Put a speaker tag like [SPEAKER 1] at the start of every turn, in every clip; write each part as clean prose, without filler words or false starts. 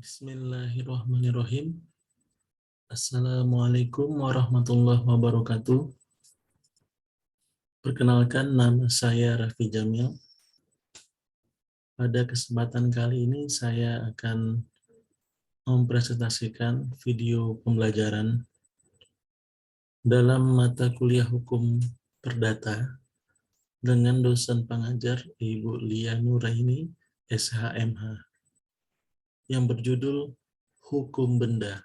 [SPEAKER 1] Bismillahirrahmanirrahim. Assalamualaikum warahmatullahi wabarakatuh. Perkenalkan, nama saya Raffi Jamil. Pada kesempatan kali ini saya akan mempresentasikan video pembelajaran dalam mata kuliah Hukum Perdata dengan dosen pengajar Ibu Lia Nuraini, SHMH, yang berjudul Hukum Benda.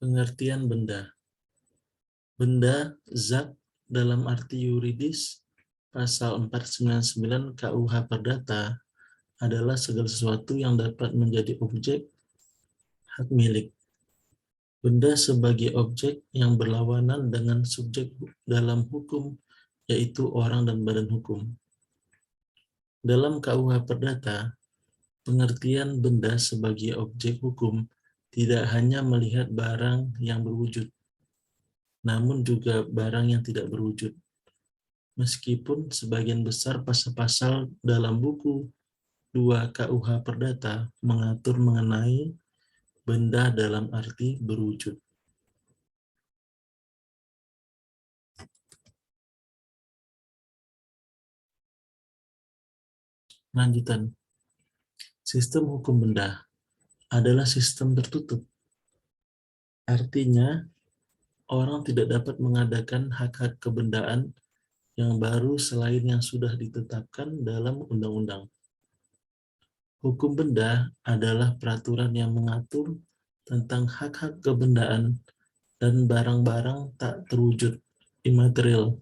[SPEAKER 1] Pengertian benda. Benda, zat dalam arti yuridis, pasal 499 KUH Perdata adalah segala sesuatu yang dapat menjadi objek hak milik. Benda sebagai objek yang berlawanan dengan subjek dalam hukum, yaitu orang dan badan hukum. Dalam KUH Perdata, pengertian benda sebagai objek hukum tidak hanya melihat barang yang berwujud, namun juga barang yang tidak berwujud. Meskipun sebagian besar pasal-pasal dalam buku 2 KUH Perdata mengatur mengenai benda dalam arti berwujud. Lanjutan. Sistem hukum benda adalah sistem tertutup. Artinya, orang tidak dapat mengadakan hak-hak kebendaan yang baru selain yang sudah ditetapkan dalam undang-undang. Hukum benda adalah peraturan yang mengatur tentang hak-hak kebendaan dan barang-barang tak terwujud, imaterial.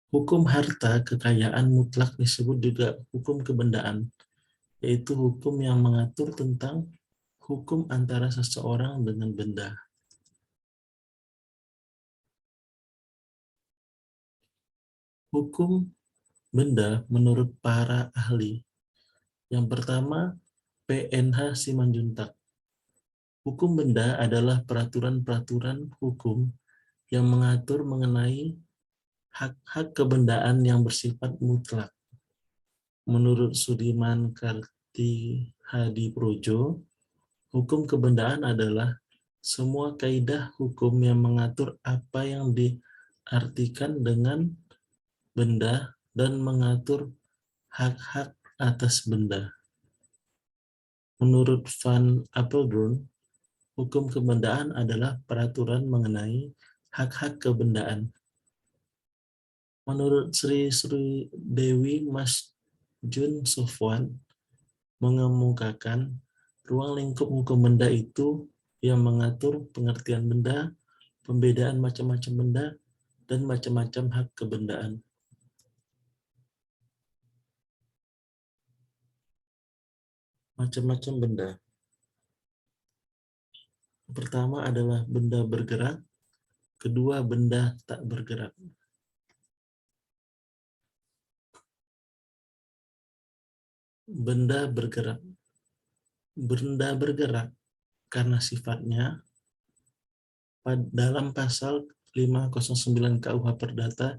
[SPEAKER 1] Hukum harta kekayaan mutlak disebut juga hukum kebendaan, yaitu hukum yang mengatur tentang hukum antara seseorang dengan benda. Hukum benda menurut para ahli. Yang pertama, PNH Simanjuntak. Hukum benda adalah peraturan-peraturan hukum yang mengatur mengenai hak-hak kebendaan yang bersifat mutlak. Menurut Sudiman Kartihadiprojo, hukum kebendaan adalah semua kaidah hukum yang mengatur apa yang diartikan dengan benda dan mengatur hak-hak atas benda. Menurut Van Apeldoorn, hukum kebendaan adalah peraturan mengenai hak-hak kebendaan. Menurut Sri Dewi Masjun Sofwan, mengemukakan ruang lingkup hukum benda itu yang mengatur pengertian benda, pembedaan macam-macam benda, dan macam-macam hak kebendaan. Macam-macam benda. Pertama adalah benda bergerak, kedua benda tak bergerak. Benda bergerak. Benda bergerak karena sifatnya dalam pasal 509 KUH Perdata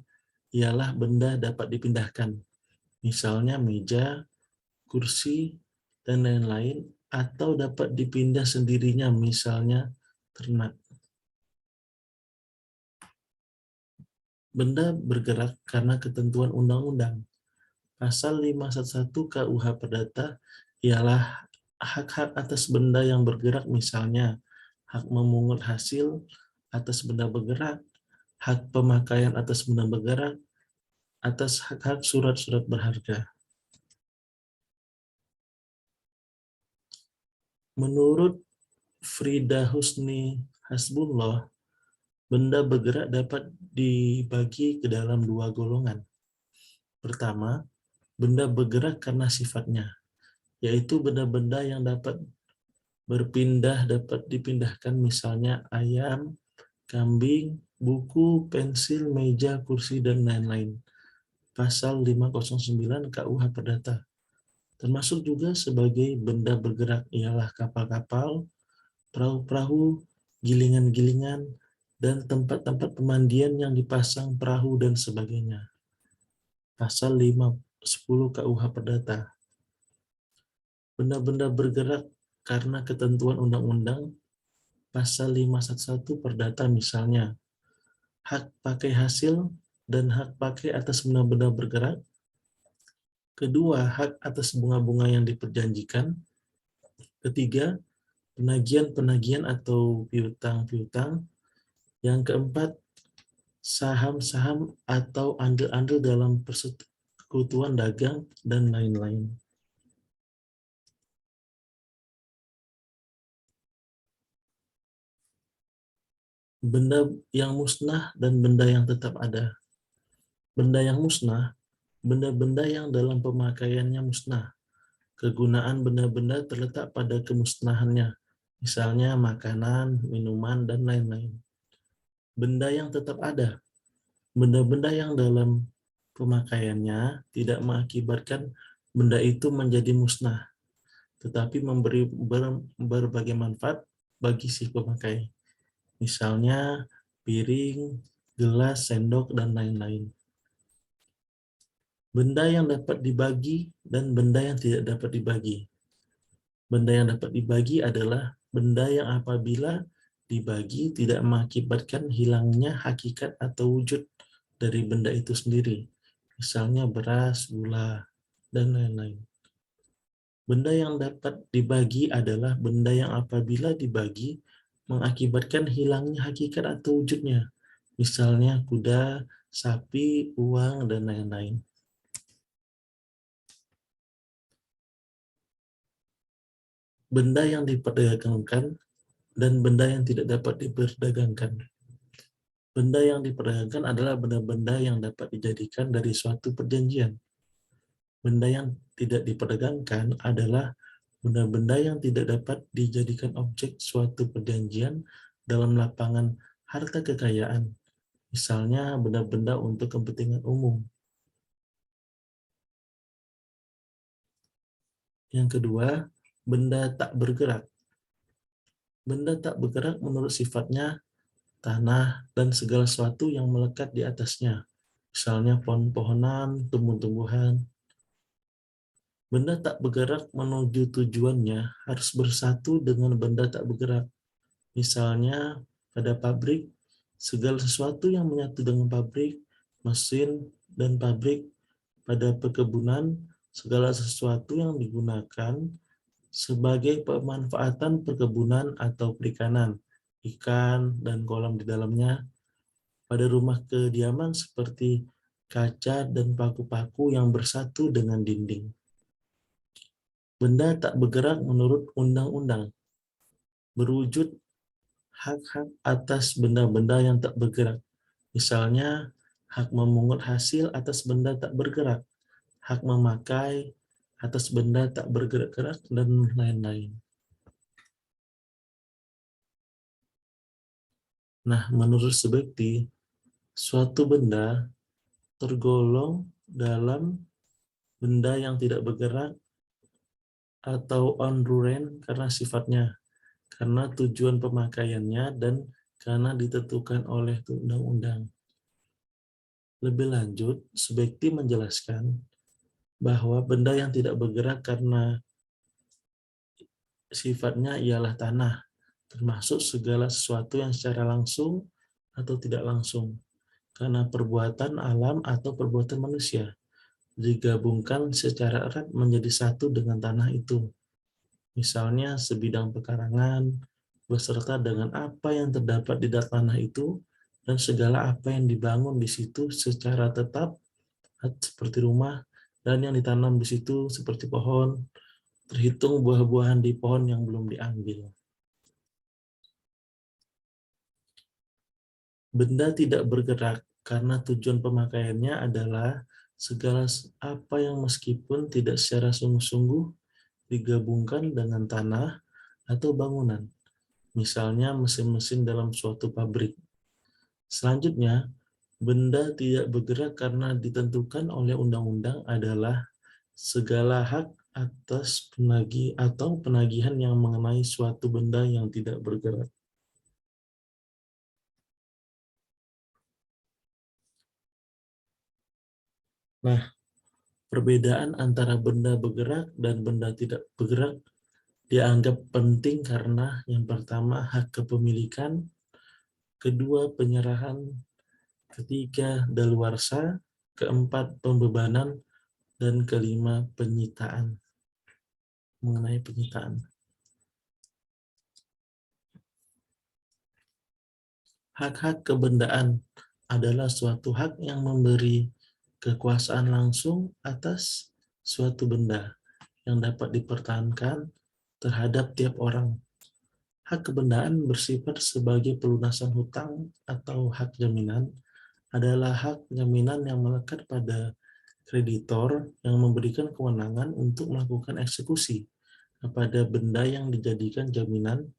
[SPEAKER 1] ialah benda dapat dipindahkan. Misalnya meja, kursi, dan lain-lain, atau dapat dipindah sendirinya, misalnya ternak. Benda bergerak karena ketentuan undang-undang. Pasal 511 KUH Perdata ialah hak-hak atas benda yang bergerak, misalnya hak memungut hasil atas benda bergerak, hak pemakaian atas benda bergerak, atas hak-hak surat-surat berharga. Menurut Frida Husni Hasbullah, benda bergerak dapat dibagi ke dalam dua golongan. Pertama, benda bergerak karena sifatnya, yaitu benda-benda yang dapat berpindah, dapat dipindahkan, misalnya ayam, kambing, buku, pensil, meja, kursi, dan lain-lain. Pasal 509 KUH Perdata. Termasuk juga sebagai benda bergerak ialah kapal-kapal, perahu-perahu, gilingan-gilingan, dan tempat-tempat pemandian yang dipasang perahu dan sebagainya. Pasal 510 KUH Perdata. Benda-benda bergerak karena ketentuan undang-undang pasal 511 Perdata misalnya, hak pakai hasil dan hak pakai atas benda-benda bergerak. Kedua, hak atas bunga-bunga yang diperjanjikan. Ketiga, penagihan-penagihan atau piutang-piutang. Yang keempat, saham-saham atau andil-andil dalam persekutuan dagang, dan lain-lain. Benda yang musnah dan benda yang tetap ada. Benda yang musnah, benda-benda yang dalam pemakaiannya musnah. Kegunaan benda-benda terletak pada kemusnahannya, misalnya makanan, minuman, dan lain-lain. Benda yang tetap ada, benda-benda yang dalam pemakaiannya tidak mengakibatkan benda itu menjadi musnah, tetapi memberi berbagai manfaat bagi si pemakai. Misalnya piring, gelas, sendok, dan lain-lain. Benda yang dapat dibagi dan benda yang tidak dapat dibagi. Benda yang dapat dibagi adalah benda yang apabila dibagi tidak mengakibatkan hilangnya hakikat atau wujud dari benda itu sendiri. Misalnya beras, gula, dan lain-lain. Benda yang dapat dibagi adalah benda yang apabila dibagi mengakibatkan hilangnya hakikat atau wujudnya. Misalnya kuda, sapi, uang, dan lain-lain. Benda yang diperdagangkan dan benda yang tidak dapat diperdagangkan. Benda yang diperdagangkan adalah benda-benda yang dapat dijadikan dari suatu perjanjian. Benda yang tidak diperdagangkan adalah benda-benda yang tidak dapat dijadikan objek suatu perjanjian dalam lapangan harta kekayaan. Misalnya benda-benda untuk kepentingan umum. Yang kedua, benda tak bergerak. Benda tak bergerak menurut sifatnya tanah, dan segala sesuatu yang melekat di atasnya. Misalnya pohon-pohonan, tumbuh-tumbuhan. Benda tak bergerak menuju tujuannya harus bersatu dengan benda tak bergerak. Misalnya pada pabrik, segala sesuatu yang menyatu dengan pabrik, mesin, dan pabrik. Pada perkebunan, segala sesuatu yang digunakan sebagai pemanfaatan perkebunan atau perikanan, ikan, dan kolam di dalamnya. Pada rumah kediaman seperti kaca dan paku-paku yang bersatu dengan dinding. Benda tak bergerak menurut undang-undang berwujud hak-hak atas benda-benda yang tak bergerak. Misalnya, hak memungut hasil atas benda tak bergerak, hak memakai atas benda tak bergerak-gerak, dan lain-lain. Nah, menurut Subekti, suatu benda tergolong dalam benda yang tidak bergerak atau onruren karena sifatnya, karena tujuan pemakaiannya, dan karena ditentukan oleh undang-undang. Lebih lanjut, Subekti menjelaskan bahwa benda yang tidak bergerak karena sifatnya ialah tanah, termasuk segala sesuatu yang secara langsung atau tidak langsung, karena perbuatan alam atau perbuatan manusia, digabungkan secara erat menjadi satu dengan tanah itu. Misalnya sebidang pekarangan, beserta dengan apa yang terdapat di tanah itu, dan segala apa yang dibangun di situ secara tetap, seperti rumah, dan yang ditanam di situ seperti pohon, terhitung buah-buahan di pohon yang belum diambil. Benda tidak bergerak karena tujuan pemakaiannya adalah segala apa yang meskipun tidak secara sungguh-sungguh digabungkan dengan tanah atau bangunan, misalnya mesin-mesin dalam suatu pabrik. Selanjutnya, benda tidak bergerak karena ditentukan oleh undang-undang adalah segala hak atas penagih atau penagihan yang mengenai suatu benda yang tidak bergerak. Nah, Perbedaan antara benda bergerak dan benda tidak bergerak dianggap penting karena yang pertama hak kepemilikan, kedua penyerahan, ketiga daluarsa, keempat pembebanan, dan kelima penyitaan. Mengenai penyitaan. Hak-hak kebendaan adalah suatu hak yang memberi kekuasaan langsung atas suatu benda yang dapat dipertahankan terhadap tiap orang. Hak kebendaan bersifat sebagai pelunasan hutang atau hak jaminan adalah hak jaminan yang melekat pada kreditor yang memberikan kewenangan untuk melakukan eksekusi kepada benda yang dijadikan jaminan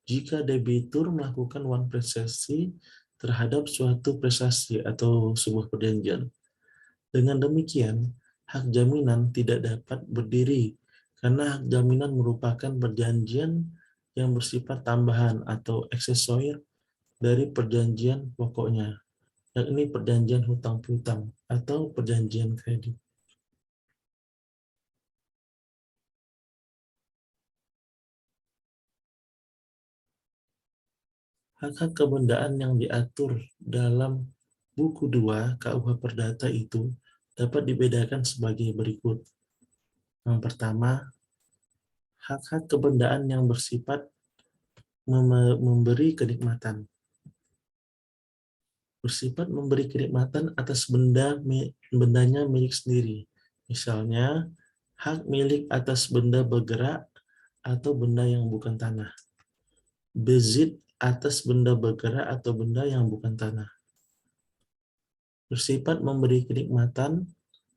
[SPEAKER 1] jika debitur melakukan uang prestasi terhadap suatu prestasi atau sebuah perjanjian. Dengan demikian, hak jaminan tidak dapat berdiri karena hak jaminan merupakan perjanjian yang bersifat tambahan atau aksesoris dari perjanjian pokoknya, yakni perjanjian hutang piutang atau perjanjian kredit. Hak-hak kebendaan yang diatur dalam buku 2 KUH Perdata itu dapat dibedakan sebagai berikut. Yang pertama, hak-hak kebendaan yang bersifat memberi kenikmatan. Bersifat memberi kenikmatan atas bendanya milik sendiri. Misalnya, hak milik atas benda bergerak atau benda yang bukan tanah. Bezit atas benda bergerak atau benda yang bukan tanah. Bersifat memberi kenikmatan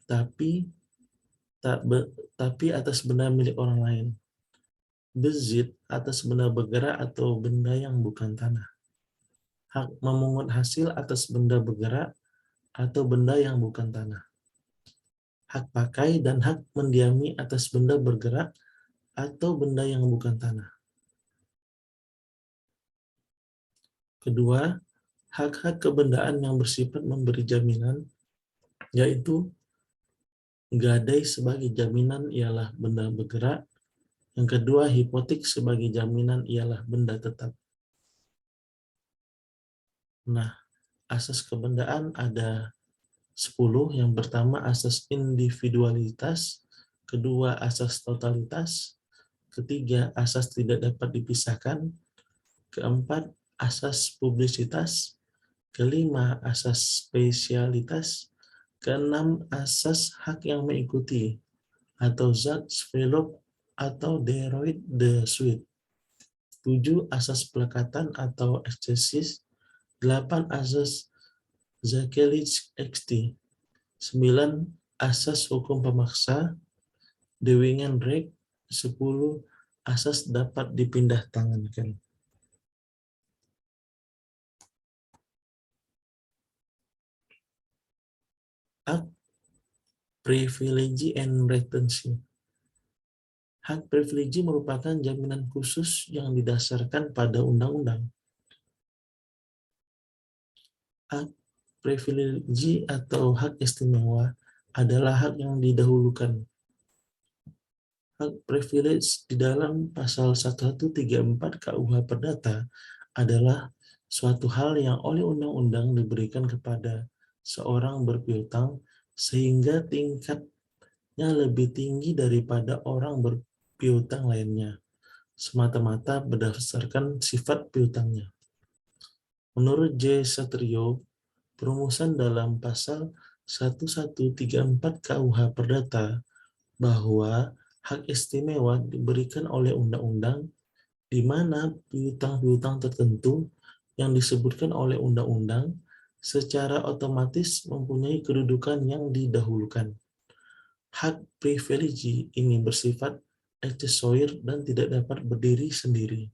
[SPEAKER 1] tapi atas benda milik orang lain. Bezit atas benda bergerak atau benda yang bukan tanah. Hak memungut hasil atas benda bergerak atau benda yang bukan tanah. Hak pakai dan hak mendiami atas benda bergerak atau benda yang bukan tanah. Kedua, hak-hak kebendaan yang bersifat memberi jaminan, yaitu gadai sebagai jaminan ialah benda bergerak. Yang kedua, hipotek sebagai jaminan ialah benda tetap. Nah, asas kebendaan ada 10. Yang pertama, asas individualitas. Kedua, asas totalitas. Ketiga, asas tidak dapat dipisahkan. Keempat, asas publisitas. Kelima, asas spesialitas. Keenam, asas hak yang mengikuti atau zat velop atau deroid de suite. 7. Asas pelekatan atau eksesis. 8. Asas Zakelic XT. 9. Asas hukum pemaksa. Dewingen Recht. 10. Asas dapat dipindah tangankan. Hak privilege and retention. Hak privilege merupakan jaminan khusus yang didasarkan pada undang-undang. Hak privilege atau hak istimewa adalah hak yang didahulukan. Hak privilege di dalam pasal 1134 KUH Perdata adalah suatu hal yang oleh undang-undang diberikan kepada seorang berpiutang sehingga tingkatnya lebih tinggi daripada orang berpiutang lainnya, semata-mata berdasarkan sifat piutangnya. Menurut J. Satrio, perumusan dalam pasal 1134 KUH Perdata bahwa hak istimewa diberikan oleh undang-undang di mana piutang-piutang tertentu yang disebutkan oleh undang-undang secara otomatis mempunyai kedudukan yang didahulukan. Hak privilege ini bersifat aksesoris dan tidak dapat berdiri sendiri.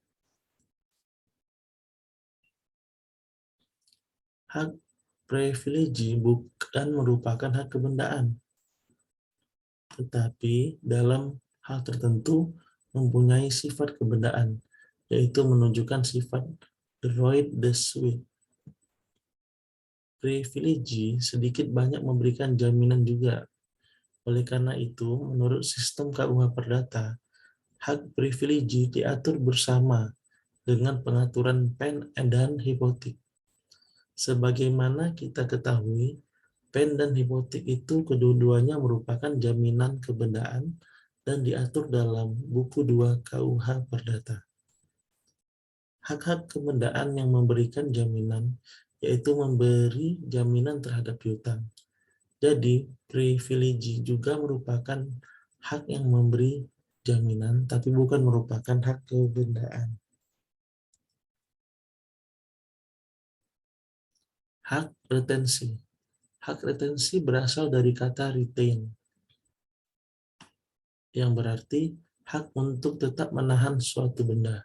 [SPEAKER 1] Hak privilege bukan merupakan hak kebendaan, tetapi dalam hal tertentu mempunyai sifat kebendaan, yaitu menunjukkan sifat droit de suite. Privilege sedikit banyak memberikan jaminan juga, Oleh karena itu, menurut sistem KUH Perdata, hak privilege diatur bersama dengan pengaturan pen dan hipotek. Sebagaimana kita ketahui, pen dan hipotek itu kedua-duanya merupakan jaminan kebendaan dan diatur dalam buku 2 KUH Perdata. Hak-hak kebendaan yang memberikan jaminan yaitu memberi jaminan terhadap piutang. Jadi, privilege juga merupakan hak yang memberi jaminan, tapi bukan merupakan hak kebendaan. Hak retensi. Hak retensi berasal dari kata retain, yang berarti hak untuk tetap menahan suatu benda.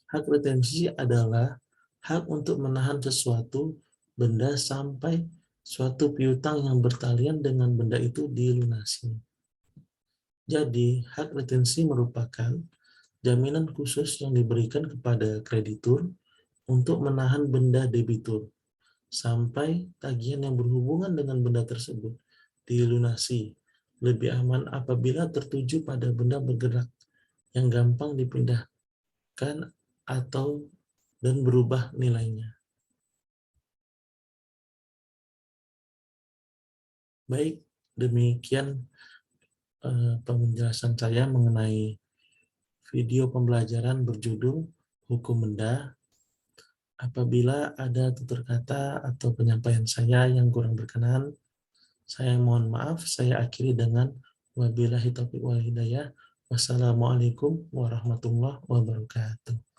[SPEAKER 1] Hak retensi adalah hak untuk menahan sesuatu benda sampai suatu piutang yang bertalian dengan benda itu dilunasi. Jadi, hak retensi merupakan jaminan khusus yang diberikan kepada kreditur untuk menahan benda debitur sampai tagihan yang berhubungan dengan benda tersebut dilunasi. Lebih aman apabila tertuju pada benda bergerak yang gampang dipindahkan atau dan berubah nilainya. Baik, demikian penjelasan saya mengenai video pembelajaran berjudul Hukum Benda. Apabila ada tutur kata atau penyampaian saya yang kurang berkenan, saya mohon maaf. Saya akhiri dengan wabillahi taufiq wal hidayah. Wassalamualaikum warahmatullahi wabarakatuh.